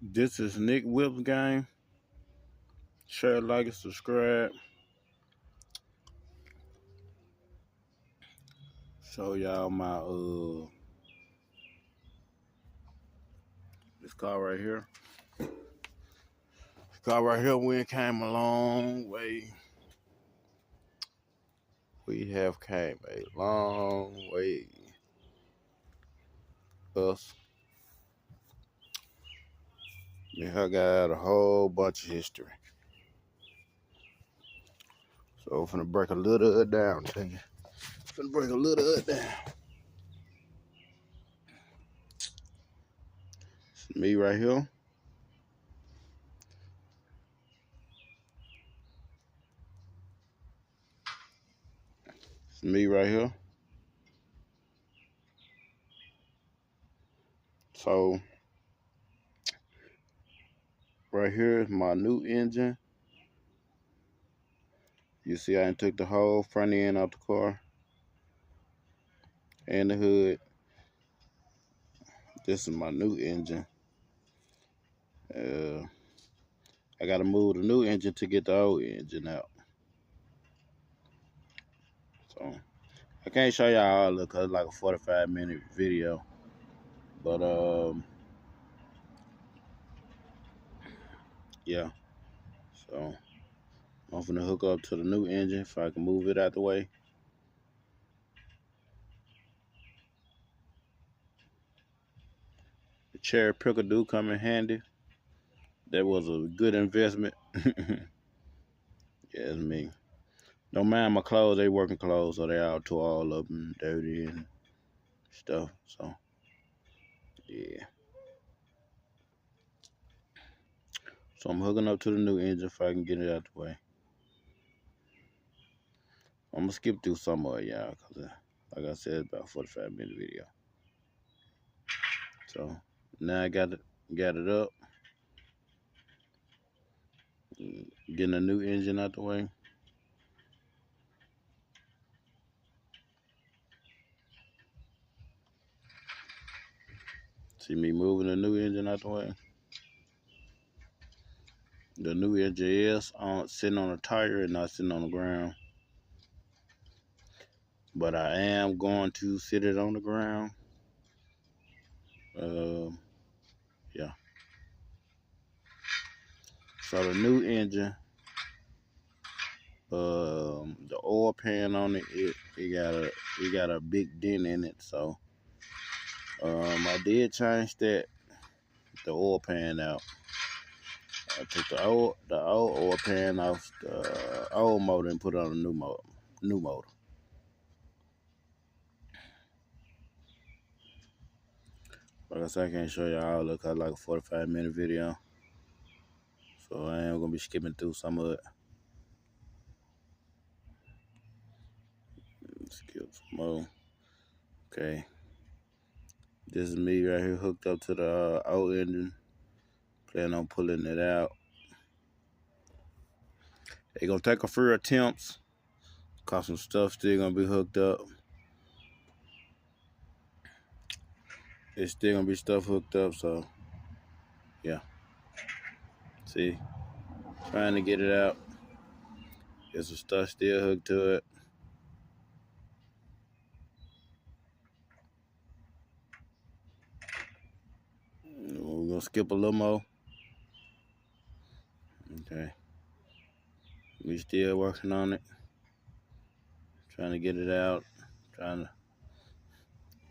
This is Nick Whip's game. Share, like, and subscribe. Show y'all my this car right here. This car right here, we came a long way. We have came a long way. Us. I got a whole bunch of history. So I'm finna break a little of it down, tell you. Finna break a little of it down. It's me right here. It's me right here. So right here is my new engine. You see I took the whole front end out the car and the hood. This is my new engine. I gotta move the new engine to get the old engine out. So I can't show y'all all of it because it's like a 45-minute video. But yeah. So I'm gonna hook up to the new engine if I can move it out the way. The cherry picker do come in handy. That was a good investment. Yeah, it's me. Don't mind my clothes, they working clothes, so they all tore all up and dirty and stuff. So yeah. So I'm hooking up to the new engine if I can get it out the way. I'm gonna skip through some of it, y'all, because like I said, it's about a 45-minute video. So now I got it up. Getting a new engine out the way. See me moving the new engine out the way. The new engine is sitting on a tire and not sitting on the ground. But I am going to sit it on the ground. Yeah. So the new engine, the oil pan on it, it got a big dent in it. So I did change the oil pan out. I took the old oil pan off the old motor and put it on a new motor. Like I said, I can't show y'all all of it because like a 45-minute video. So I am gonna be skipping through some of it. Skip some more. Okay. This is me right here hooked up to the old engine. Plan on pulling it out. It's gonna take a few attempts, cause some stuff still gonna be hooked up. It's still gonna be stuff hooked up, so yeah. See, trying to get it out. There's some stuff still hooked to it. We're gonna skip a little more. Okay. We still working on it. Trying to get it out. Trying to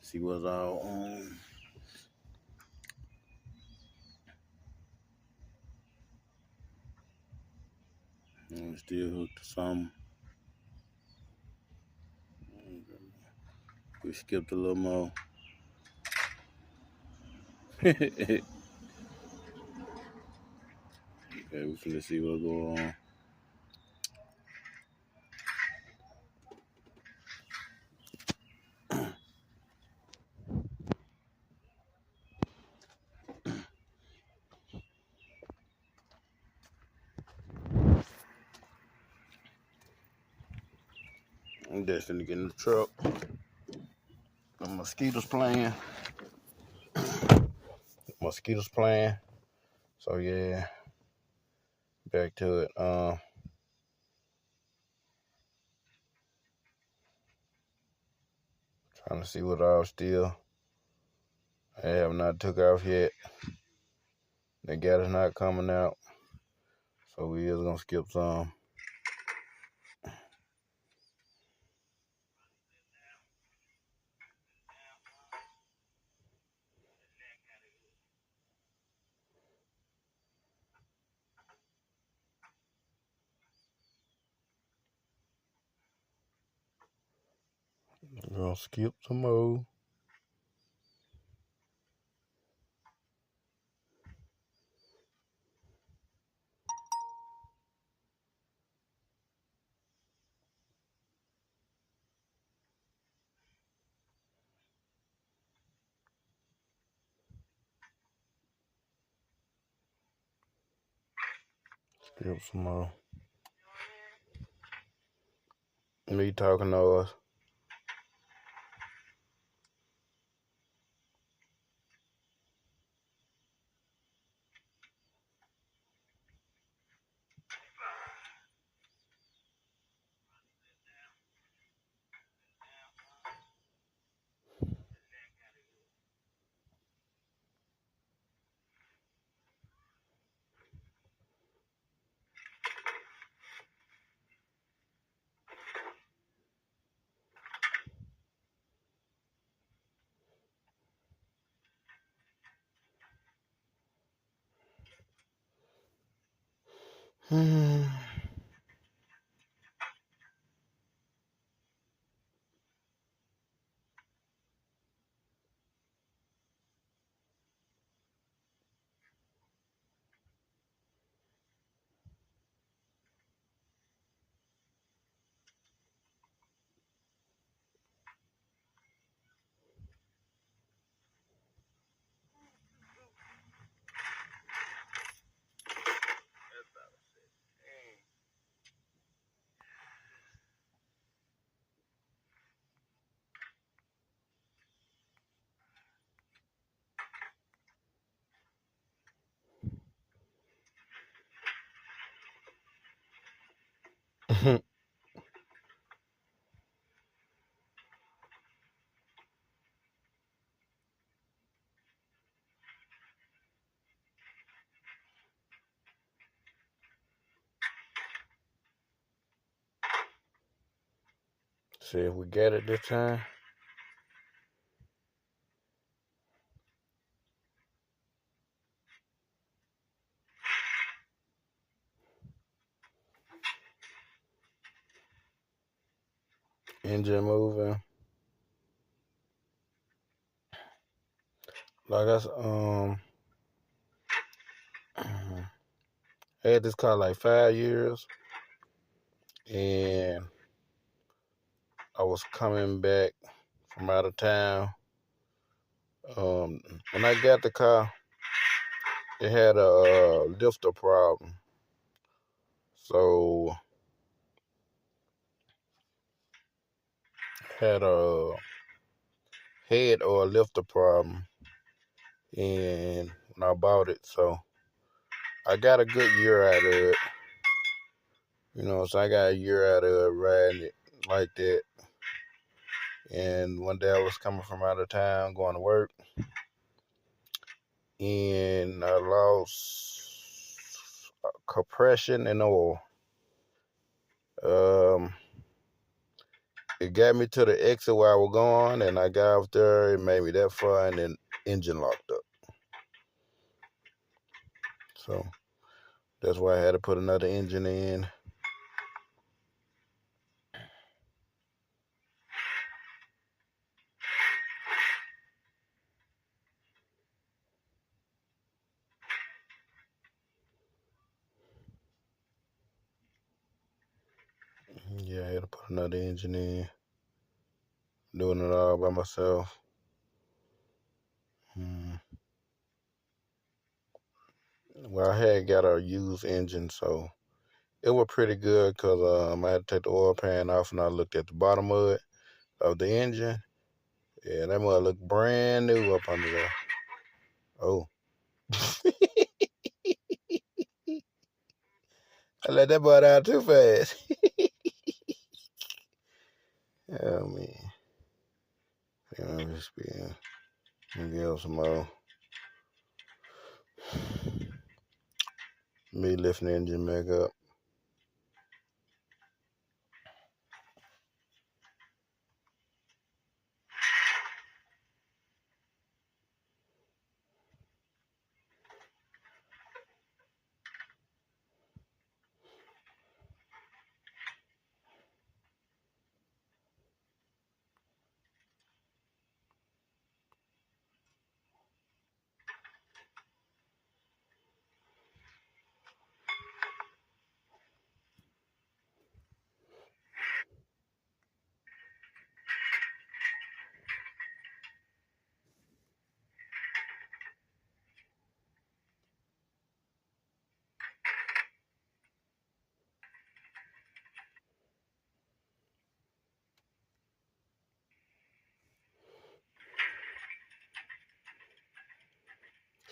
see what's all on. And we still hooked to some. We skipped a little more. Okay, we finna see what's going on. I'm just finna get in the truck. The mosquitoes playing. So yeah, back to it. Trying to see what all still I have not took off yet. The gas is not coming out, so we is gonna skip some. We're gonna skip some more. Skip some more. Me talking noise. See if we get it this time. Engine moving. Like I had this car like 5 years, and I was coming back from out of town. When I got the car, it had a lifter problem. So had a head or a lifter problem, and when I bought it, so I got a good year out of it. So I got a year out of it riding it like that. And one day I was coming from out of town going to work, and I lost compression and oil. Um, it got me to the exit where I was going, and I got off there. It made me that far, and then engine locked up. So that's why I had to put another engine in. Yeah, I had to put another engine in. Doing it all by myself. Well, I had got a used engine, so it was pretty good because I had to take the oil pan off, and I looked at the bottom of the engine. Yeah, that must look brand new up under there. Oh. I let that butt out too fast. Oh man. I'm just being. Give some more. Me lifting the engine back up.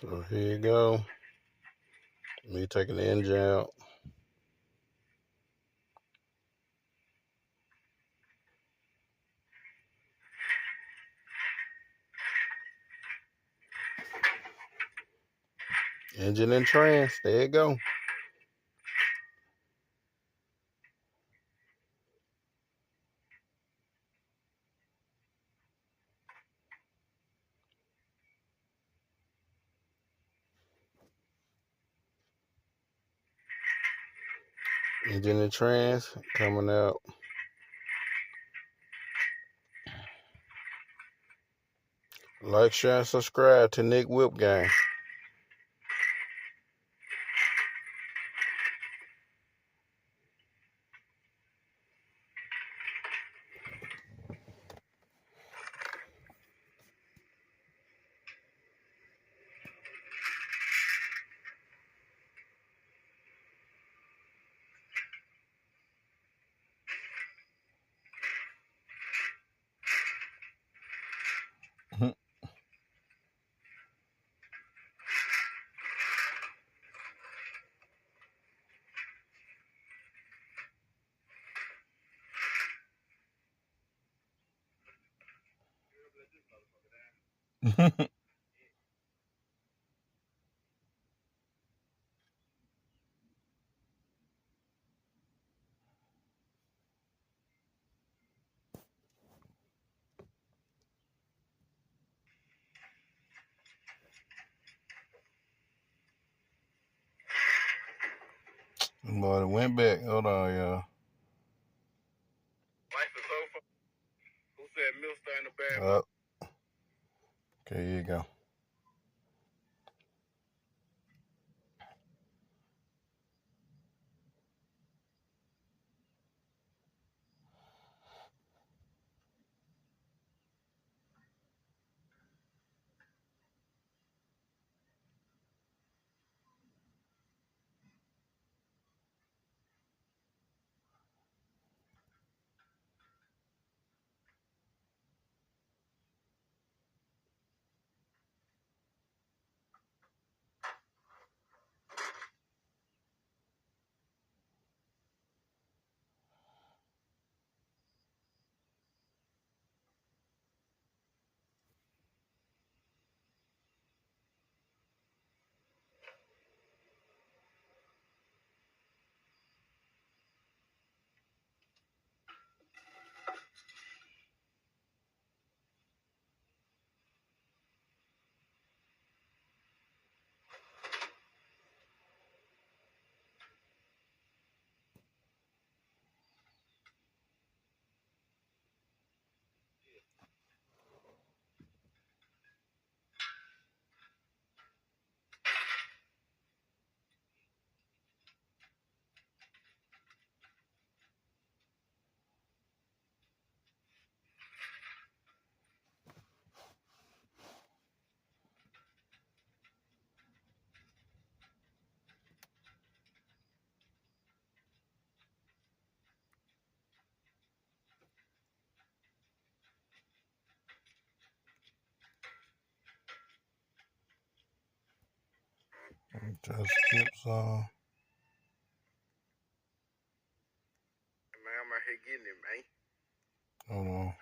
So here you go. Me taking the engine out. Engine and trans. There you go. Engine and trans coming out. Like, share, and subscribe to Nick Whip Gang. Boy, it went back. Hold on, y'all. Life is over. Who said Milster in the bad? Okay, here you go. Just skips on. getting it, man. Hold on.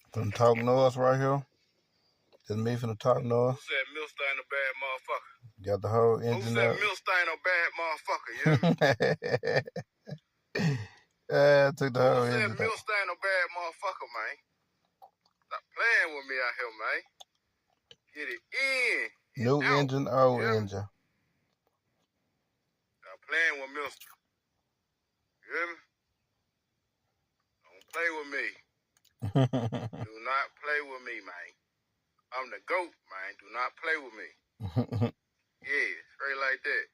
Finna talk noise right here. It's me finna talk noise. Who said Milster ain't a bad motherfucker? Got the whole engine Who said up. Milster ain't a bad motherfucker? You hear me? I took the whole Who said engine up. Milster ain't a bad motherfucker, man? Stop playing with me out here, man. Get it in. New out. engine, old engine. Stop playing with Milster. You hear me? Don't play with me. Do not play with me, man. I'm the GOAT, man. Do not play with me. Yeah, straight like that.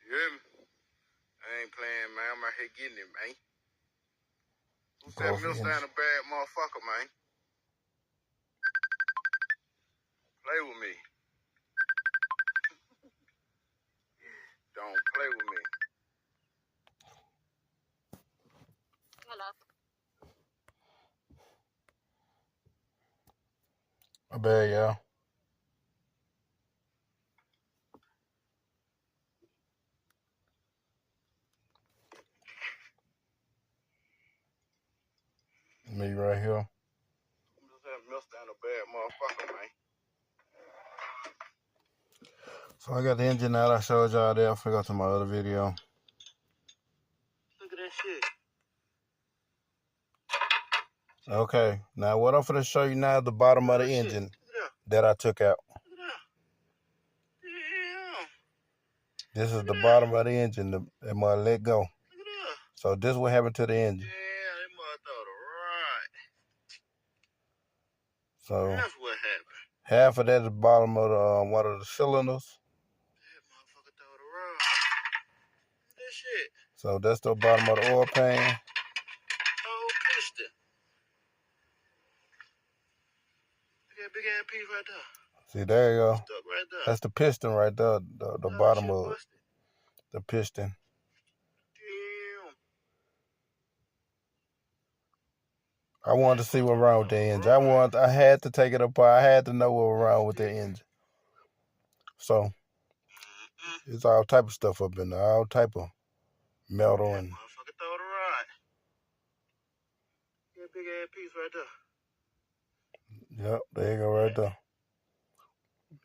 You hear me? I ain't playing, man. I'm out here getting it, man. Who said Milster ain't a bad motherfucker, man? Play with me. Don't play with me. Hello. My bad, y'all. Me right here. Milster ain't a bad motherfucker, man. So I got the engine out. I showed y'all there. I forgot to my other video. Look at that shit. Okay, now what I'm finna show you now is the bottom of the engine that I took out. This is the bottom of the engine that might let go. So this is what happened to the engine. Yeah, they must throw the right. So that's what happened. Half of that is the bottom of the, one of the cylinders. That motherfucker throw the rod. That shit. So that's the bottom of the oil pan. Oh, piston. Look at that big ass piece right there. See, there you go. Stuck right there. That's the piston right there, the bottom of it. The piston. Damn. I wanted to see what wrong with the engine. I had to take it apart. I had to know what was wrong with the engine. So it's all type of stuff up in there, all type of metal and. Motherfucker throw the rod. That big ass piece right there. Yep, there you go right there.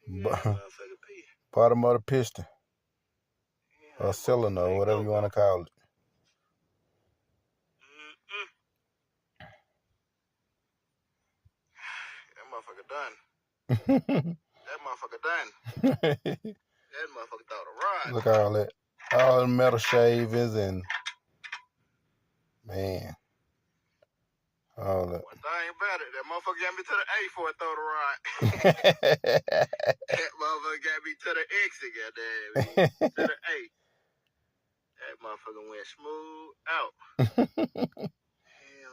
Motherfucker piece. Bottom of the piston. Or cylinder, or whatever you want to call it. That motherfucker done. That motherfucker done. That motherfucker throw the rod. Look at all that. All the metal shavings and, man. All that. One thing about it, that motherfucker got me to the A before it throw the rod. That motherfucker got me to the exit, goddamn. To the A. That motherfucker went smooth out. Damn,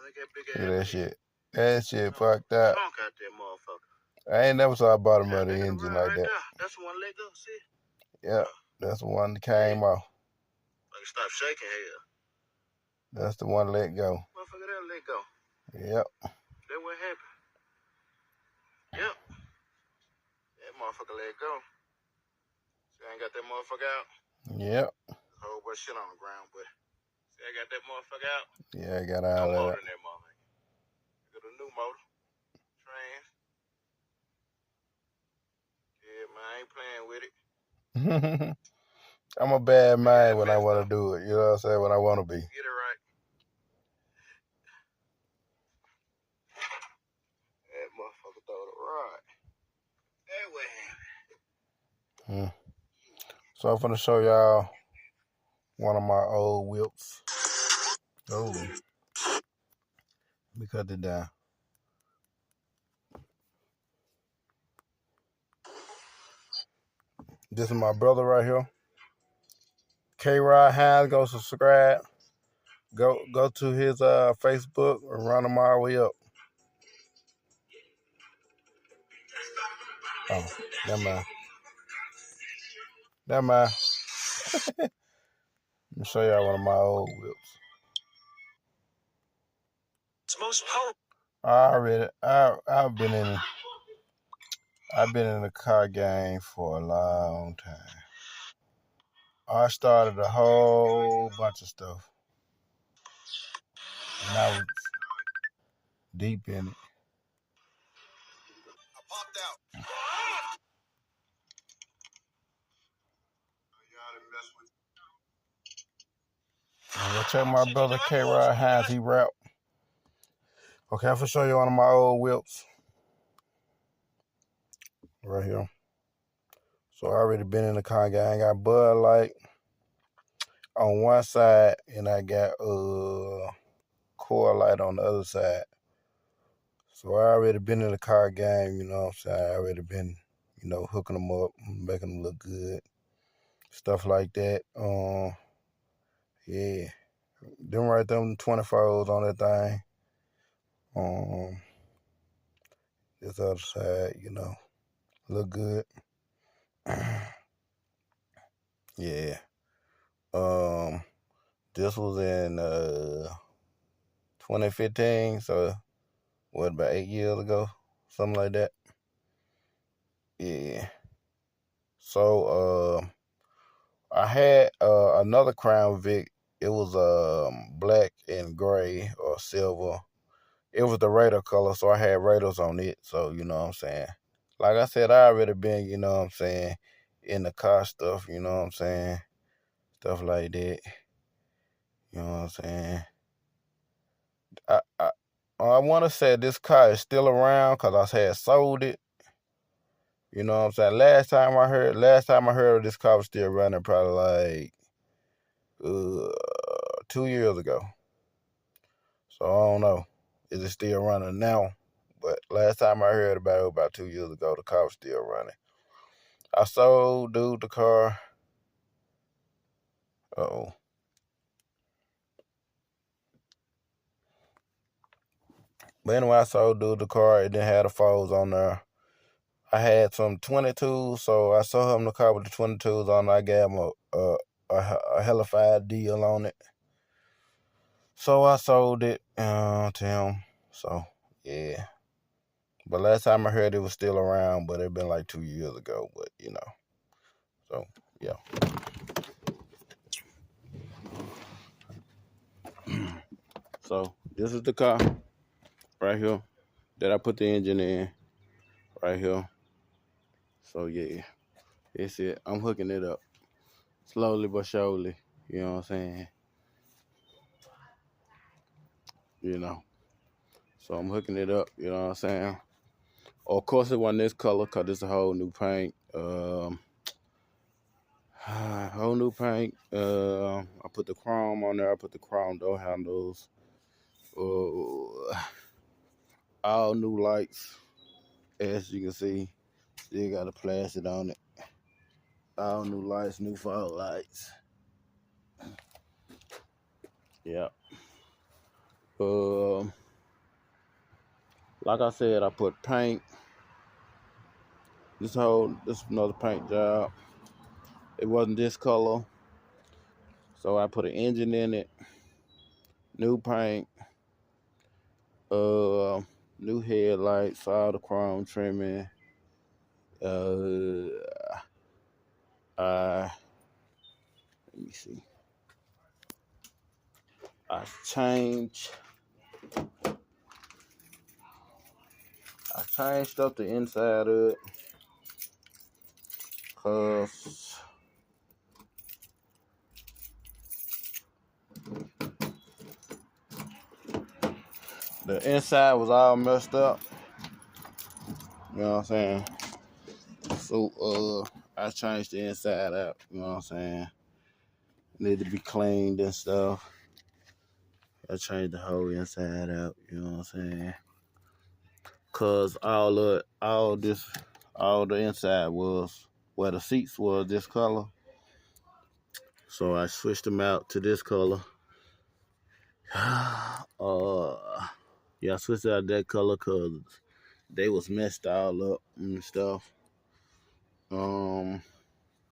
look at big ass. Look at that shit. That shit fucked up. Funk out that motherfucker. I ain't never saw a bottom of the engine like that. That's the one let go, see? Yep, that's the one that came off. Like, stop shaking here. That's the one let go. Motherfucker, that let go. Yep. That what happened. Yep. That motherfucker let go. See, I ain't got that motherfucker out. Yep. There's a whole bunch of shit on the ground, but see, I got that motherfucker out. Yeah, I got all no that. Motor in that motherfucker. I got a new motor. Trans. Yeah, man, I ain't playing with it. I'm a bad man when I want to do it. You know what I'm saying? When I want to be. Get it right. That motherfucker throw the rod. That way. So I'm finna show y'all one of my old whips. Oh, let me cut it down. This is my brother right here. K-Rod Hines. Go subscribe. Go to his Facebook and run him all the way up. Oh, never mind. Never mind. Let me show y'all one of my old whips. It's most powerful. I've been in the car game for a long time. I started a whole bunch of stuff, and I was deep in it. I popped out. Go check my brother K-Rod Hines. He rap. Okay, I'm gonna show you one of my old whips right here. So I already been in the car game. I got Bud Light on one side, and I got Core Light on the other side. So I already been in the car game. You know what I'm saying? I already been, hooking them up, making them look good, stuff like that. Yeah, them right them 24s on that thing. This other side, look good. Yeah. This was in 2015, so what, about 8 years ago, something like that. Yeah. So I had another Crown Vic. It was black and gray or silver. It was the Raider color, so I had Raiders on it. So you know what I'm saying. Like I said, I already been, you know what I'm saying, in the car stuff. You know what I'm saying, stuff like that. You know what I'm saying. I want to say this car is still around because I had sold it. You know what I'm saying. Last time I heard of this car was still running, probably like 2 years ago. So I don't know. Is it still running now? But last time I heard about it was about 2 years ago. The car was still running. I sold dude the car. Uh-oh. But anyway, I sold dude the car. It didn't have the foes on there. I had some 22s, so I sold him the car with the 22s on. I gave him a hellified deal on it. So I sold it to him. So, yeah. But last time I heard it was still around, but it been like 2 years ago. But, so, yeah. So, this is the car right here that I put the engine in right here. So, yeah. That's it. I'm hooking it up slowly but surely. You know what I'm saying? So I'm hooking it up. You know what I'm saying? Of course, it wasn't this color because it's a whole new paint. Whole new paint. I put the chrome on there. I put the chrome door handles. All new lights. As you can see, still got a plastic on it. All new lights, new fog lights. Yeah. Like I said, I put paint. This is another paint job. It wasn't this color, so I put an engine in it. New paint. New headlights, all the chrome trimming. Let me see. I changed up the inside of it, cause The inside was all messed up. You know what I'm saying? So I changed the inside out. You know what I'm saying? Need to be cleaned and stuff. I changed the whole inside out. You know what I'm saying? Cause all the inside was where the seats was this color. So I switched them out to this color. Yeah, I switched out that color cause they was messed all up and stuff.